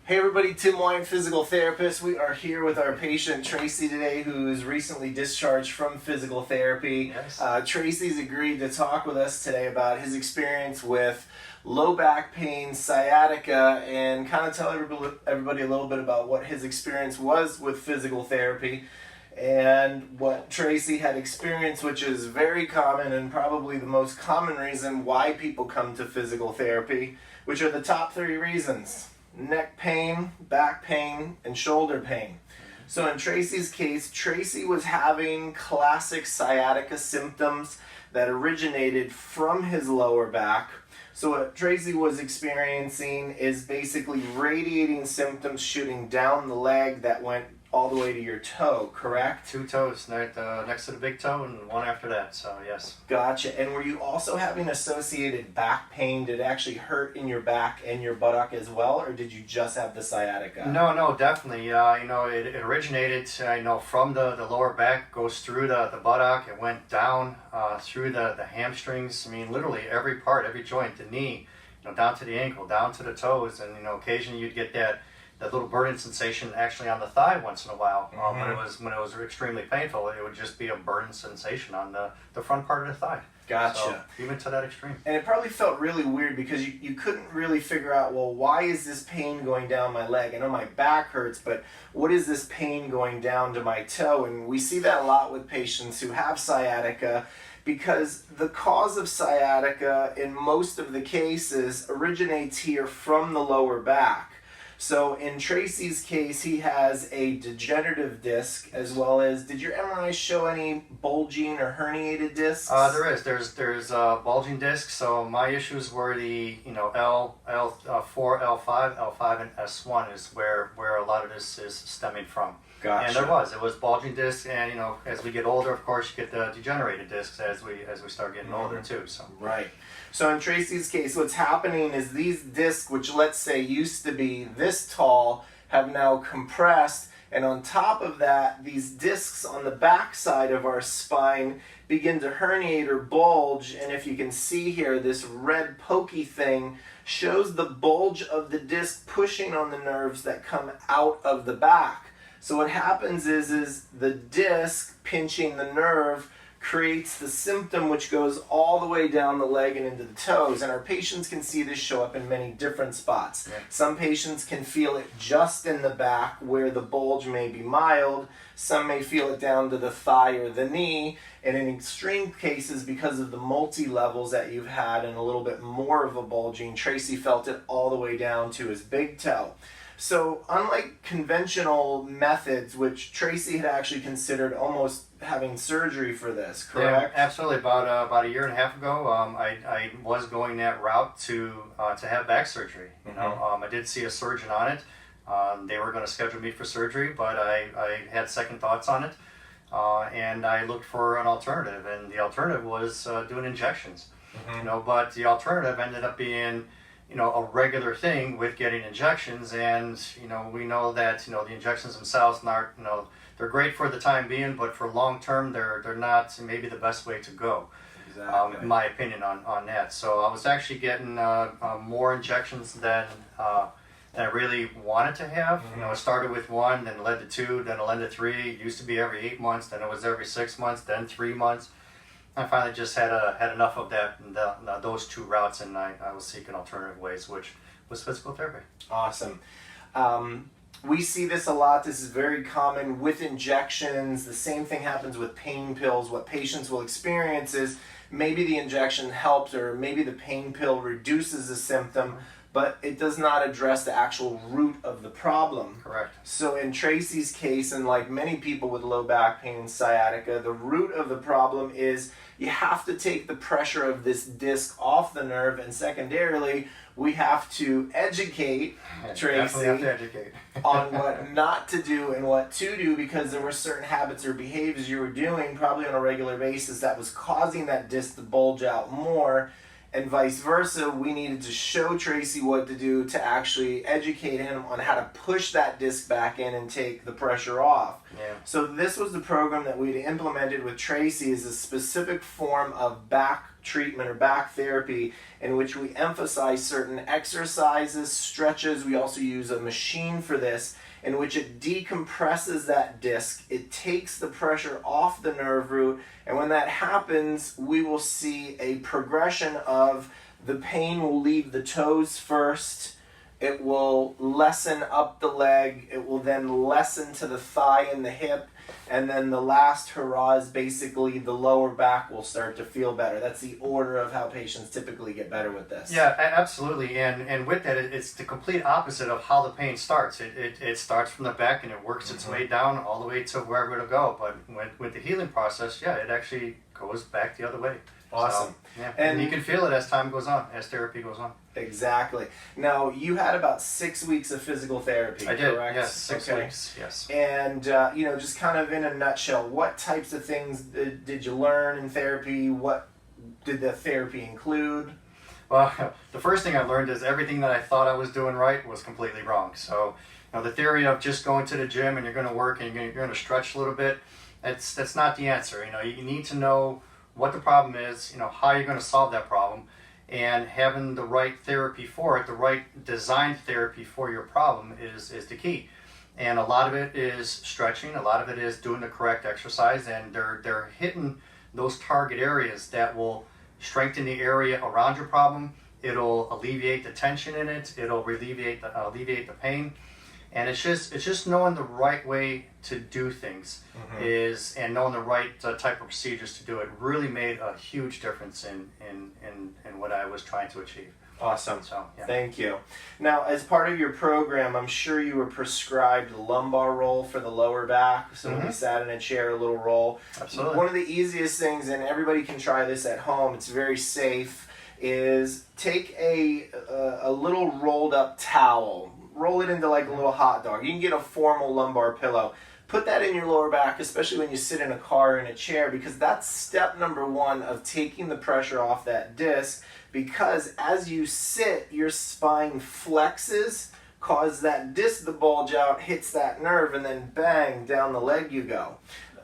Hey everybody, Tim White, physical therapist. We are here with our patient Tracy today, who is recently discharged from physical therapy. Yes. Tracy's agreed to talk with us today about his experience with low back pain, sciatica, and kind of tell everybody a little bit about what his experience was with physical therapy and what Tracy had experienced, which is very common and probably the most common reason why people come to physical therapy, which are the top 3 reasons: neck pain, back pain, and shoulder pain. So in Tracy's case, Tracy was having classic sciatica symptoms that originated from his lower back. So what Tracy was experiencing is basically radiating symptoms shooting down the leg that went all the way to your toe, correct? 2 toes next to the big toe and 1 after that, so yes. Gotcha. And were you also having associated back pain? Did it actually hurt in your back and your buttock as well, or did you just have the sciatica? No, definitely. It originated, from the lower back, goes through the buttock, it went down through the hamstrings. I mean, literally every part, every joint, the knee, down to the ankle, down to the toes, and occasionally you'd get that little burning sensation actually on the thigh once in a while. When it was extremely painful, it would just be a burning sensation on the front part of the thigh. Gotcha. So, even to that extreme. And it probably felt really weird because you couldn't really figure out, well, why is this pain going down my leg? I know my back hurts, but what is this pain going down to my toe? And we see that a lot with patients who have sciatica, because the cause of sciatica in most of the cases originates here from the lower back. So in Tracy's case, he has a degenerative disc, as well as, did your MRI show any bulging or herniated discs? There is. There's bulging discs. So my issues were the L4, L5, L5, and S1 is where a lot of this is stemming from. Gotcha. And it was bulging discs, and as we get older, of course, you get the degenerated discs as we start getting older too. So right. So in Tracy's case, what's happening is these discs, which let's say used to be this tall, have now compressed, and on top of that, these discs on the back side of our spine begin to herniate or bulge. And if you can see here, this red pokey thing shows the bulge of the disc pushing on the nerves that come out of the back. So what happens is the disc pinching the nerve creates the symptom, which goes all the way down the leg and into the toes. And our patients can see this show up in many different spots. Yeah. Some patients can feel it just in the back where the bulge may be mild. Some may feel it down to the thigh or the knee. And in extreme cases, because of the multi-levels that you've had and a little bit more of a bulging, Tracy felt it all the way down to his big toe. So unlike conventional methods, which Tracy had actually considered almost having surgery for this, correct? Yeah, absolutely. About a year and a half ago, I was going that route to have back surgery. I did see a surgeon on it. They were going to schedule me for surgery, but I had second thoughts on it, and I looked for an alternative. And the alternative was doing injections. But the alternative ended up being a regular thing with getting injections, and we know that the injections themselves aren't they're great for the time being, but for long term they're not maybe the best way to go. Exactly. In my opinion on that. So I was actually getting more injections than I really wanted to have. It started with 1, then it led to 2, then it led to 3. It used to be every 8 months, then it was every 6 months, then 3 months. I finally just had enough of that, those 2 routes, and I was seeking alternative ways, which was physical therapy. Awesome. We see this a lot. This is very common with injections. The same thing happens with pain pills. What patients will experience is maybe the injection helps, or maybe the pain pill reduces the symptom, but it does not address the actual root of the problem. Correct. So in Tracy's case, and like many people with low back pain and sciatica, the root of the problem is you have to take the pressure of this disc off the nerve, and secondarily, we have to educate Tracy on what not to do and what to do, because there were certain habits or behaviors you were doing probably on a regular basis that was causing that disc to bulge out more. And vice versa, we needed to show Tracy what to do to actually educate him on how to push that disc back in and take the pressure off. Yeah. So this was the program that we'd implemented with Tracy, is a specific form of back treatment or back therapy in which we emphasize certain exercises, stretches. We also use a machine for this in which it decompresses that disc. It takes the pressure off the nerve root, and when that happens, we will see a progression of the pain will leave the toes first. It will lessen up the leg. It will then lessen to the thigh and the hip. And then the last hurrah is basically the lower back will start to feel better. That's the order of how patients typically get better with this. Yeah, absolutely. And with that, it's the complete opposite of how the pain starts. It starts from the back and it works its way down all the way to wherever it'll go. But with the healing process, yeah, it actually goes back the other way. Awesome. So, yeah, and you can feel it as time goes on, as therapy goes on. Exactly. Now, you had about 6 weeks of physical therapy, I did, correct? yes, 6 weeks, yes. And, just kind of in a nutshell, what types of things did you learn in therapy? What did the therapy include? Well, the first thing I learned is everything that I thought I was doing right was completely wrong. So, the theory of just going to the gym and you're going to work and you're going to stretch a little bit, that's not the answer. You need to know what the problem is, how you're going to solve that problem, and having the right therapy for it, the right designed therapy for your problem is the key. And a lot of it is stretching, a lot of it is doing the correct exercise, and they're hitting those target areas that will strengthen the area around your problem. It'll alleviate the tension in it, it'll alleviate the pain. And it's just knowing the right way to do things and knowing the right type of procedures to do it really made a huge difference in what I was trying to achieve. Awesome. So, yeah. Thank you. Now, as part of your program, I'm sure you were prescribed a lumbar roll for the lower back. So when you sat in a chair, a little roll. Absolutely. One of the easiest things, and everybody can try this at home, it's very safe, is take a little rolled up towel. Roll it into like a little hot dog. You can get a formal lumbar pillow. Put that in your lower back, especially when you sit in a car or in a chair, because that's step number one of taking the pressure off that disc. Because as you sit, your spine flexes, cause that disc to bulge out, hits that nerve, and then bang, down the leg you go.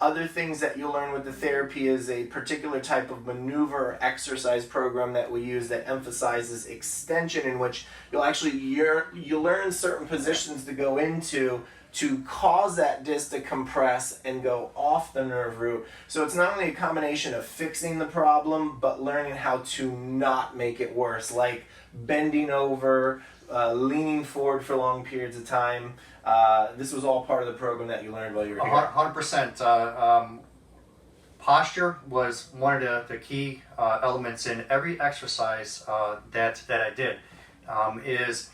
Other things that you'll learn with the therapy is a particular type of maneuver or exercise program that we use that emphasizes extension, in which you'll actually you learn certain positions to go into to cause that disc to compress and go off the nerve root. So it's not only a combination of fixing the problem, but learning how to not make it worse, like bending over, leaning forward for long periods of time. This was all part of the program that you learned while you were here. 100%. Posture was one of the key elements in every exercise that I did. Is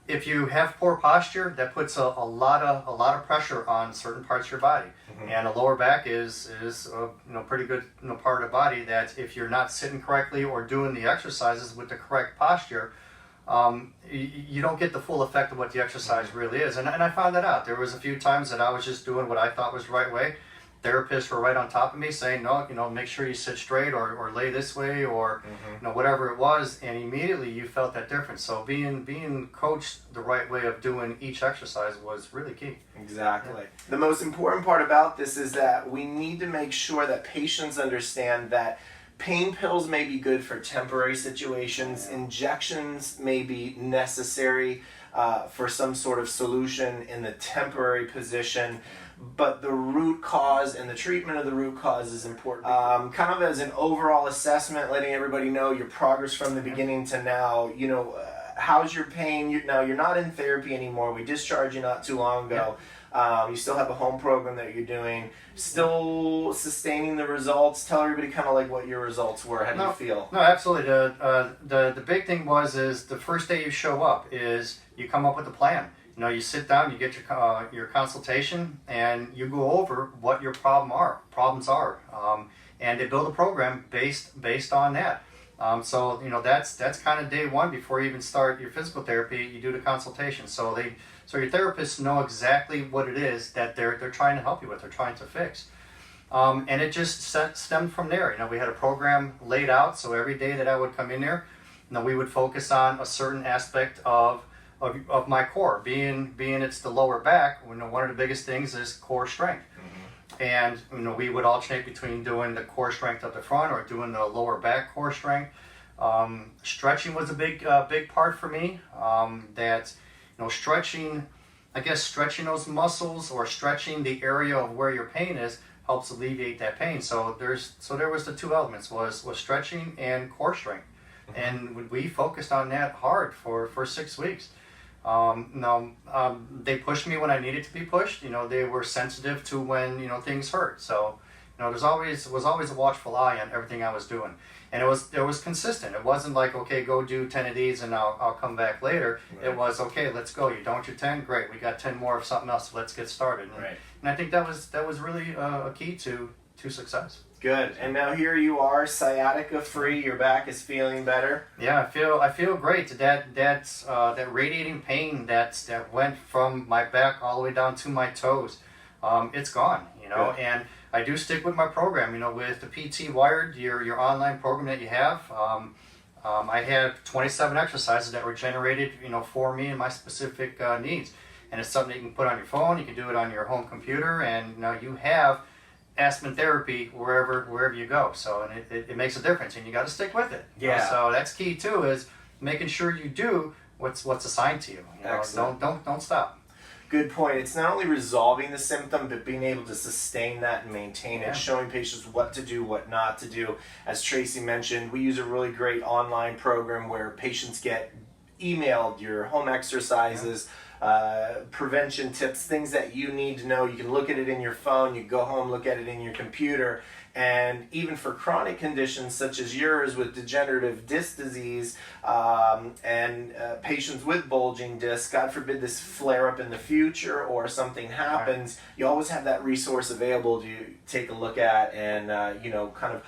if you have poor posture, that puts a lot of pressure on certain parts of your body, and the lower back is a pretty good part of the body that if you're not sitting correctly or doing the exercises with the correct posture, you don't get the full effect of what the exercise really is. And I found that out. There was a few times that I was just doing what I thought was the right way. Therapists were right on top of me saying, no, make sure you sit straight or lay this way or whatever it was, and immediately you felt that difference. So being coached the right way of doing each exercise was really key. Exactly. Yeah. The most important part about this is that we need to make sure that patients understand that pain pills may be good for temporary situations. Injections may be necessary for some sort of solution in the temporary position. But the root cause and the treatment of the root cause is important. Kind of as an overall assessment, letting everybody know your progress from the beginning to now. How's your pain? Now you're not in therapy anymore. We discharged you not too long ago. You still have a home program that you're doing. Still sustaining the results. Tell everybody kind of like what your results were. How do you feel? No, absolutely. The big thing is the first day you show up is you come up with a plan. You sit down, you get your consultation, and you go over what your problems are, and they build a program based on that. So that's kind of day one before you even start your physical therapy. You do the consultation, so your therapists know exactly what it is that they're trying to help you with, they're trying to fix, and it just stemmed from there. We had a program laid out, so every day that I would come in there, we would focus on a certain aspect of my core, being it's the lower back. One of the biggest things is core strength. and we would alternate between doing the core strength up the front or doing the lower back core strength. Stretching was a big part for me. That stretching, I guess stretching those muscles or stretching the area of where your pain is helps alleviate that pain. So there was the two elements was stretching and core strength, and we focused on that hard for 6 weeks. They pushed me when I needed to be pushed. They were sensitive to when things hurt. So was always a watchful eye on everything I was doing, and it was consistent. It wasn't like, okay, go do 10 of these and I'll come back later. Right. It was, okay, let's go. You don't do 10, great. We got 10 more of something else. So let's get started. Right. And I think that was really a key to success. Good. And now here you are, sciatica free. Your back is feeling better. Yeah, I feel great. That radiating pain that went from my back all the way down to my toes, it's gone. Good. And I do stick with my program. With the PT Wired, your online program that you have. I have 27 exercises that were generated, for me and my specific needs. And it's something that you can put on your phone. You can do it on your home computer, and you have Aspen Therapy wherever you go. So and it makes a difference, and you got to stick with it. Yeah. So that's key too, is making sure you do what's assigned to you. Excellent. Don't stop. Good point. It's not only resolving the symptom, but being able to sustain that and maintain it, showing patients what to do, what not to do. As Tracy mentioned, we use a really great online program where patients get emailed your home exercises, prevention tips, things that you need to know. You can look at it in your phone, you go home, look at it in your computer. And even for chronic conditions such as yours with degenerative disc disease and patients with bulging discs, God forbid this flare up in the future or something happens, you always have that resource available to take a look at and kind of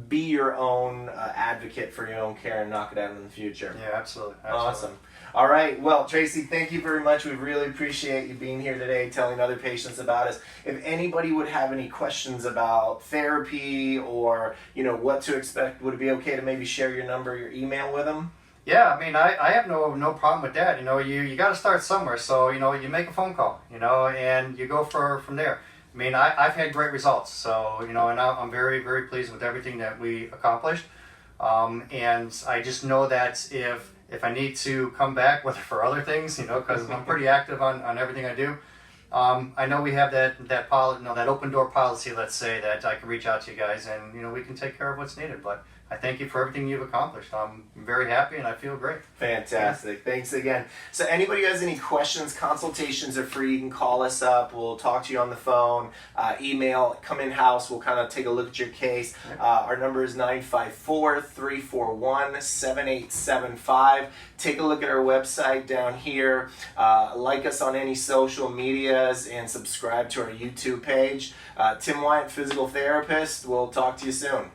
be your own advocate for your own care and knock it out in the future. Yeah, absolutely. Awesome. All right. Well, Tracy, thank you very much. We really appreciate you being here today, telling other patients about us. If anybody would have any questions about therapy or, what to expect, would it be okay to maybe share your number, your email with them? Yeah, I have no problem with that. You got to start somewhere. So, you make a phone call, and you go from there. I've had great results. So, and I'm very, very pleased with everything that we accomplished. And I just know that if I need to come back, whether for other things, because I'm pretty active on everything I do, I know we have that open door policy, let's say, that I can reach out to you guys and, we can take care of what's needed. But I thank you for everything you've accomplished. I'm very happy and I feel great. Fantastic. Yeah. Thanks again. So anybody who has any questions, consultations are free. You can call us up. We'll talk to you on the phone, email, come in house. We'll kind of take a look at your case. Our number is 954-341-7875. Take a look at our website down here. Like us on any social medias and subscribe to our YouTube page. Tim Wyatt, physical therapist. We'll talk to you soon.